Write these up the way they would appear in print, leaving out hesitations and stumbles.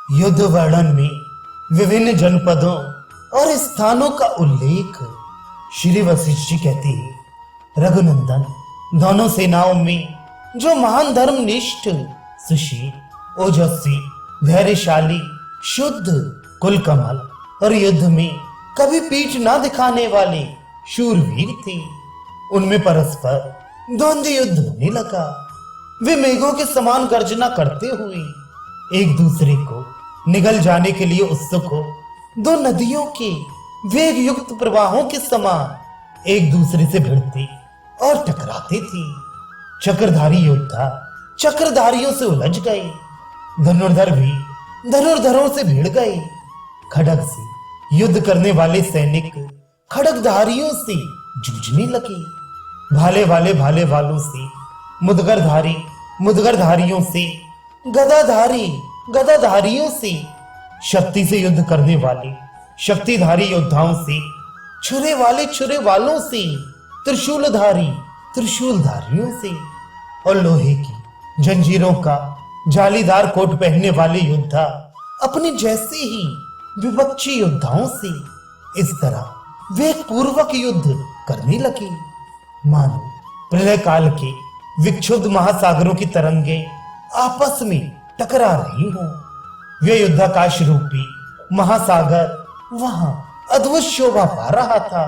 युद्ध वर्णन में विभिन्न जनपदों और स्थानों का उल्लेख। श्री वशिष्ठ जी कहते हैं, रघुनंदन, दोनों सेनाओं में जो महान धर्मनिष्ठ, सुशील, ओजस्वी, धैर्यशाली, शुद्ध, कुल कमल और युद्ध में कभी पीठ ना दिखाने वाले शूरवीर थे, उनमें परस्पर द्वंद्व युद्ध होने लगा। वे मेघों के समान गर्जना करते हुए एक दूसरे को निगल जाने के लिए उत्सुक हो, दो नदियों के वेग युक्त प्रवाहों के समान एक दूसरे से भिड़ते और टकराते थे। चक्रधारी योद्धा चक्रधारियों से उलझ गए, धनुर्धर भी धनुर्धरों से भिड़ गए। खड्ग से युद्ध करने वाले सैनिक खड्गधारियों से जूझने लगे, भाले वाले भाले वालों से, मुदगरधारी मुदगरधारियों से, गदाधारी गदाधारियों से, शक्ति से युद्ध करने वाले शक्तिधारी योद्धाओं से, छुरे वाले छुरे वालों से, त्रिशूलधारी त्रिशूलधारियों से, और लोहे की जंजीरों का जालीदार कोट पहनने वाले योद्धा अपने जैसे ही विपक्षी योद्धाओं से इस तरह वेग पूर्वक युद्ध करने लगे, मानो प्रलय काल के विक्षुब्ध महासागरों की तरंगे आपस में टकरा रही हों। वे युद्धाकाश रूपी महासागर वहां अद्भुत शोभा पा रहा था।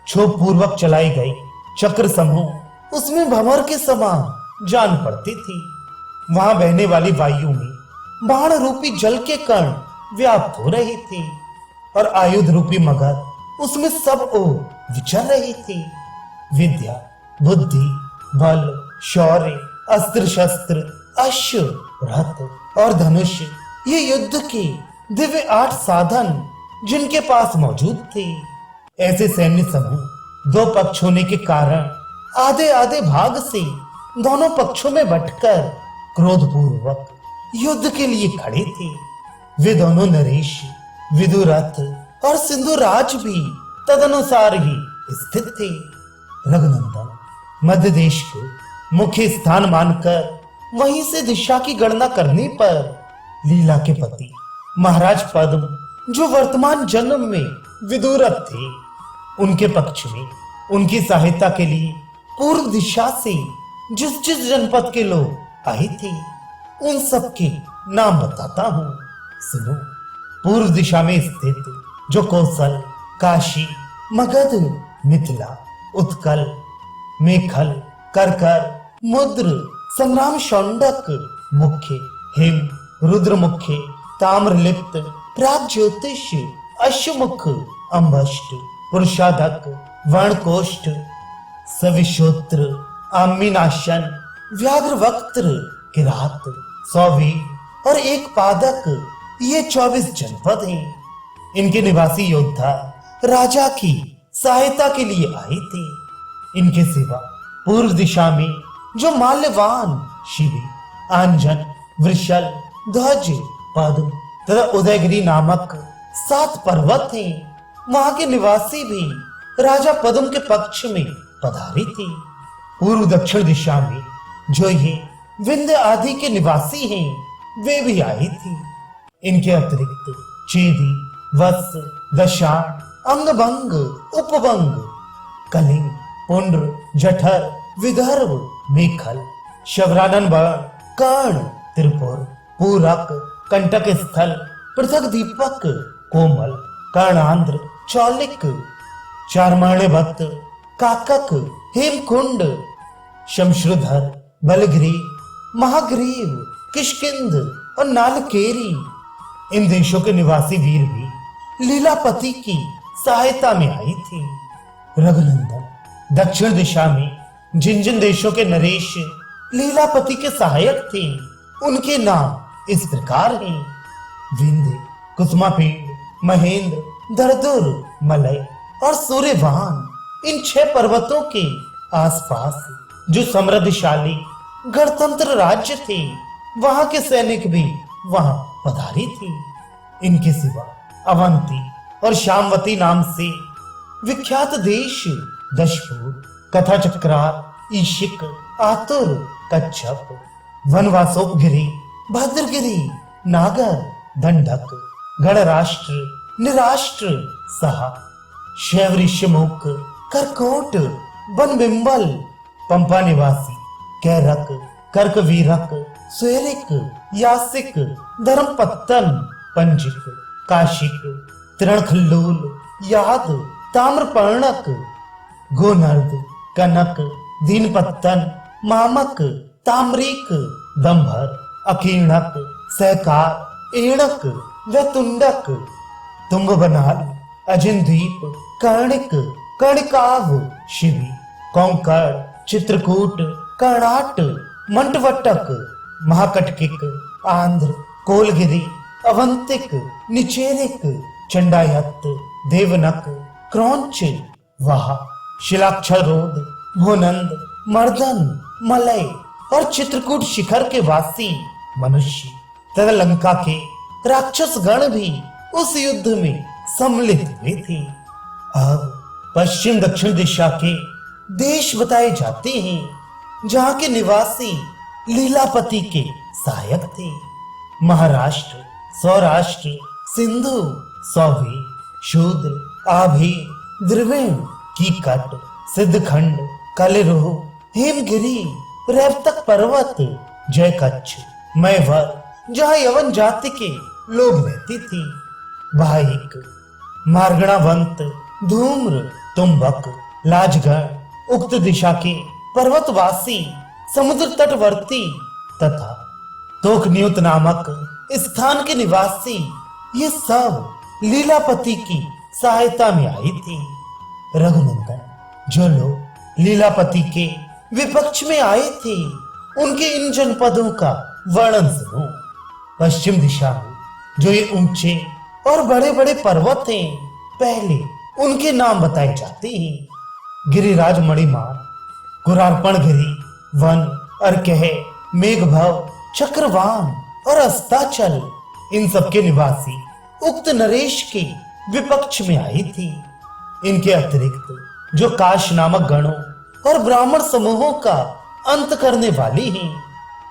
क्षोभ पूर्वक चलाई गई चक्र समूह उसमें भंवर के समान जान पड़ती थी। वहां बहने वाली वायु में बाण रूपी जल के कण व्याप्त हो रहे थे और आयुध रूपी मगध उसमें सब ओर विचर रहे थे। विद्या, बुद्धि, बल, शौर्य, अस्त्र शस्त्र, अश्व, रथ और धनुष, ये युद्ध के दिव्य 8 साधन जिनके पास मौजूद थे। ऐसे सैन्य समूह दो पक्ष होने के कारण आधे आधे भाग से दोनों पक्षों में बंटकर क्रोधपूर्वक युद्ध के लिए खड़े थे। वे दोनों नरेश, विदुरथ और सिंधुराज भी तदनुसार ही स्थित थे। रघुनंदन, मध्य देश को मुख्य स्थान मानकर वहीं से दिशा की गणना करने पर लीला के पति महाराज पद्म, जो वर्तमान जन्म में विदुरथ थे, उनके पक्ष में उनकी सहायता के लिए पूर्व दिशा से जिस जिस जनपद के लोग आए थे उन सबके नाम बताता हूँ, सुनो। पूर्व दिशा में स्थित जो कौशल, काशी, मगध, मिथिला, उत्कल, मेखल, करकर, मुद्र, संग्राम शौंडक, मुख्य, हिम, रुद्र मुख्य, ताम्रलिप्त, प्राग ज्योतिष, अश्वमुख, अम्बष्ट, पुरुषाधक, वर्णकोष्ठ, सविशोत्र, आमीनाशन, व्याघ्र वक्त्र, किरात, सौवीर और एक पादक, ये 24 जनपद हैं। इनके निवासी योद्धा राजा की सहायता के लिए आए थे। इनके सिवा पूर्व दिशा में जो माल्यवान, शिवी, आंजन, वृषल, ध्वज, पद्म तथा उदयगिरी नामक 7 पर्वत हैं, वहां के निवासी भी राजा पद्म के पक्ष में पधारे थे। पूर्व दक्षिण दिशा में जो ये विंध्य आदि के निवासी हैं, वे भी आए थे। इनके अतिरिक्त चेदी, वत्स, दशाण, अंगभंग, उपभंग, कलिंग, पुंड्र, जठर, विदर्भ, मेखल, शवरानन वर्ण, कर्ण, त्रिपुर, पूरक, कंटक स्थल, पृथक दीपक, कोमल, कर्णांध्र, चौलिक, चारमाण्य भक्त, काकक, हेमकुंड, शमश्रुधर, बलग्रीव, महाग्रीव, किष्किंध और नालकेरी, इन देशों के निवासी वीर भी लीलापति की सहायता में आई थी। रघुनंदन, दक्षिण दिशा में जिन जिन देशों के नरेश लीलापति के सहायक थे, उनके नाम इस प्रकार हैं: विंध्य, कुसुमापिंड, महेंद्र, दरदुर, मलय और सूर्यवान। इन 6 पर्वतों के आसपास जो समृद्धशाली गणतंत्र राज्य थे, वहां के सैनिक भी वहां पधारे थे। इनके सिवा अवंती और शामवती नाम से विख्यात देश दशपुर, कथाचक्रार, ईशिक, आतुर, कच्छप, वनवासोपगिरी, भद्रगिरी, नागर दंडक, गणराष्ट्र, निराष्ट्र, सहा, शैवऋषमुख, करकोट, बनबिंबल, पंपा निवासी, कैरक, कर्कवीरक, स्वेरिक, यासिक, धर्मपत्तन, पंजिक, काशिक, तृणखल्लूल, याद, ताम्रपर्णक, गोनर्द, कनक, दीनपत्तन, मामक, ताम्रिक, दंभर, अकीर्णक, सहकार, एणक, वैतुंडक, तुम्बबनाल, अजिनद्वीप, कर्णिक, कर्णिकाभ, शिवी, कोंकण, चित्रकूट, कर्णाट, मंटवटक, महाकटकिक, आंध्र, कोलगिरी, अवंतिक, निचेरिक, चंडायत, देवनक, क्रौंच, वाह, शिलाक्षरोद, भोनंद, मर्दन, मलय और चित्रकूट शिखर के वासी मनुष्य तथा लंका के राक्षस गण भी उस युद्ध में सम्मिलित हुए थे। अब पश्चिम दक्षिण दिशा के देश बताए जाते हैं जहां के निवासी लीलापति के सहायक थे। महाराष्ट्र, सौराष्ट्र, सिंधु, सौवी, शूद्र, आभी, द्रविण, कीकट, सिद्धखंड, कलिरोह, हेमगिरी, रेवतक पर्वत, जय कच्छ, मैवर, जहां यवन जाति के लोग रहते थे, भाइक, मार्गणावंत, धूम्र, तुम्बक, लाजगढ़, उक्त दिशा के पर्वतवासी, समुद्र तटवर्ती तथा तोकन्यूत नामक स्थान के निवासी, ये सब लीलापति की सहायता में आई थी। रघुनंदन, जो लोग लीलापति के विपक्ष में आए थे, उनके इन जनपदों का वर्णन सुनो। पश्चिम दिशा में जो ये ऊंचे और बड़े बड़े पर्वत हैं, पहले उनके नाम बताए जाते हैं। गिरिराज मणिमान, कुरार्पण गिरी, वन, अर्कह, मेघभव, चक्रवान और अस्ताचल, इन सबके निवासी उक्त नरेश के विपक्ष में आई थी। इनके अतिरिक्त जो काश नामक गणों और ब्राह्मण समूहों का अंत करने वाली हैं,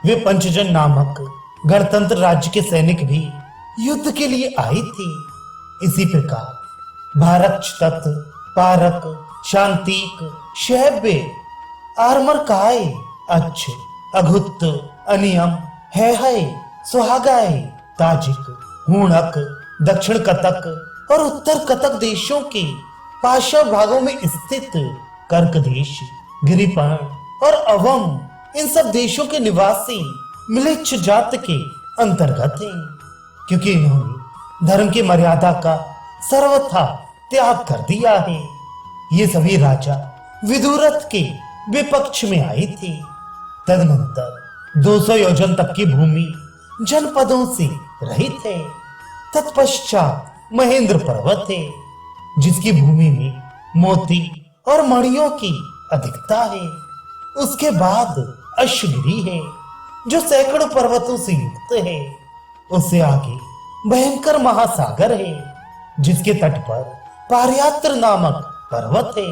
वे पंचजन नामक गणतंत्र राज्य के सैनिक भी युद्ध के लिए आई थी। इसी प्रकार भारत तत्, पारक, शांतिक, शैब्य, आर्मरकाय, अच्छ, अघुत्त, अनियम, है, सुहागाय, ताजिक, हूणक, दक्षिण कतक और उत्तर कतक देशों के पार्श्व भागों में स्थित कर्क देश, गिरिपर्ण और अवम, इन सब देशों के निवासी मिलिच्छ जात के अंतर्गत हैं, क्योंकि इन्होंने धर्म की मर्यादा का सर्वथा त्याग कर दिया है। ये सभी राजा विदुरथ के विपक्ष में आई थी। तदनंतर 200 योजन तक की भूमि जनपदों से रहित है। तत्पश्चात महेंद्र पर्वत है, जिसकी भूमि में मोती और मणियों की अधिकता है। उसके बाद अश्वगिरी है, जो सैकड़ों पर्वतों से युक्त है। उससे आगे भयंकर महासागर है, जिसके तट पर पार्यात्र नामक पर्वत है।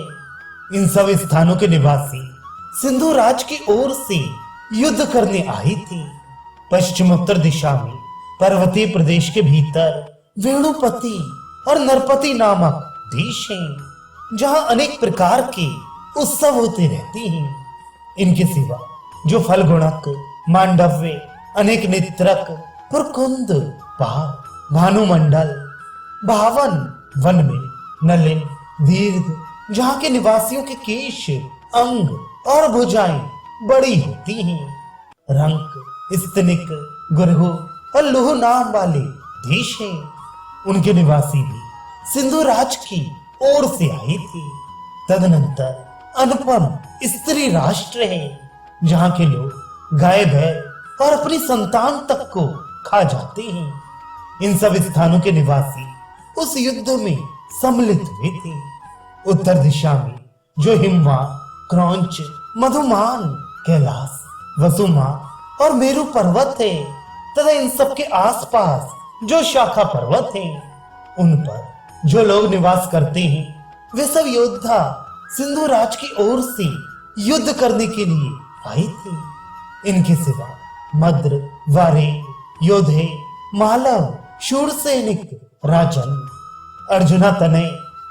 इन सब स्थानों के निवासी सिंधु राज की ओर से युद्ध करने आई थी। पश्चिमोत्तर दिशा में पर्वतीय प्रदेश के भीतर वेणुपति और नरपति नामक देश हैं, जहां अनेक प्रकार के उत्सव होते रहते हैं। इनके सिवा जो फलगुणक, मांडव्य, अनेक नेत्रक, पुरकुंद, पार, भानुमंडल, भावन, वन में नलिन, दीर्घ, जहाँ के निवासियों के केश, अंग और भुजाएं बड़ी होती हैं। रंक, स्तनिक, गुरहु और लुहु नाम वाले देश हैं। उनके निवासी भी सिंधु राज की ओर से आई थी। तदनंतर अनुपम स्त्री राष्ट्र है, जहाँ के लोग गाय बैल और अपनी संतान तक को खा जाते हैं। इन सब स्थानों के निवासी उस युद्ध में सम्मिलित हुए थे। उत्तर दिशा में जो हिमवा, क्रौंच, मधुमान, कैलाश, वसुमा और मेरु पर्वत है, तथा इन सब के आसपास जो शाखा पर्वत हैं, उन पर जो लोग निवास करते हैं, वे सब योद्धा सिंधु राज की ओर से युद्ध करने के लिए आई थी। इनके सिवा मद्र, वारे, योधे, मालव, शूरसैनिक राजन। अर्जुना तने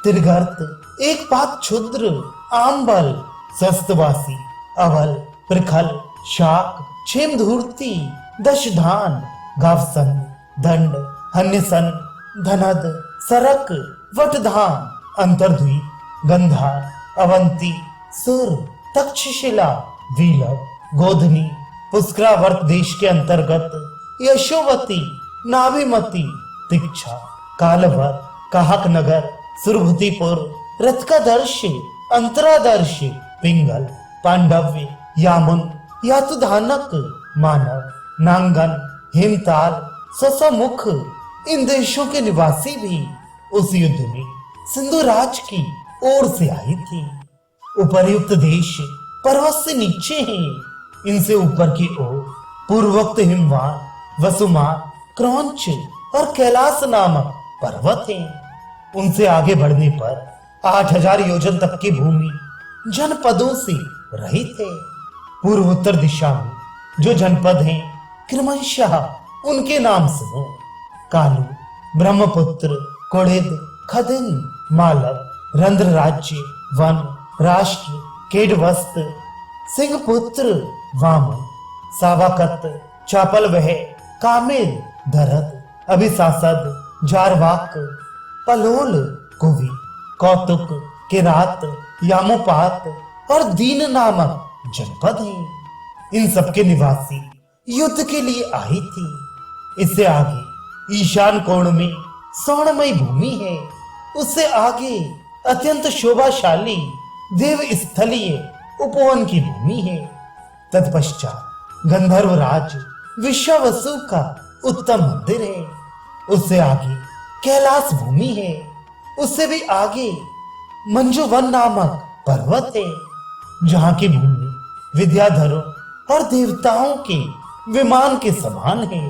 तिरगर्त एक पात क्षुद्र आंबल स्वस्थवासी अवल प्रखल शाक क्षेम धूर्ति दश धान गावसन दंड हन्यसन धनद सरक वटधाम अंतर्द्वीप गंधार अवंती सुर तक्षशिला वीलव गोधनी पुष्करावर्त देश के अंतर्गत यशोवती नाभिमती तिक्षा कालवर काहक नगर सुरभूतिपुर रथकादर्श अंतरादर्श पिंगल पांडव्य यामुन यातुधानक मानव नांगन हेमताल ससमुख इन देशों के निवासी भी उस युद्ध में सिंधु राज की ओर से आई थी। उपर्युक्त देश पर्वत से नीचे हैं। इनसे ऊपर की ओर पूर्वोक्त हिमवान वसुमान क्रौंच और कैलाश नामक पर्वत हैं। उनसे आगे बढ़ने पर 8000 योजन तक की भूमि जनपदों से रहित है। पूर्व उत्तर दिशा में जो जनपद हैं क्रमशः उनके नाम सुनो। कालू ब्रह्मपुत्र कोड़िद खदिन मालव रंध्र राज्य वन राष्ट्र केडवस्त सिंहपुत्र वामन सावाकत चापल वह कामिल धरत अभिशासद जारवाक पलोल कुवी कौतुक किरात यामोपात और दीन नामक जनपद हैं। इन सबके निवासी युद्ध के लिए आई थी। इससे आगे ईशान कोण में स्वर्णमयी भूमि है। उससे आगे अत्यंत शोभाशाली देव स्थलीय उपवन की भूमि है। तत्पश्चात गंधर्व राज विश्वावसु का उत्तम मंदिर है। उससे आगे कैलाश भूमि है। उससे भी आगे मंजुवन नामक पर्वत है, जहाँ की भूमि विद्याधरों और देवताओं के विमान के समान है।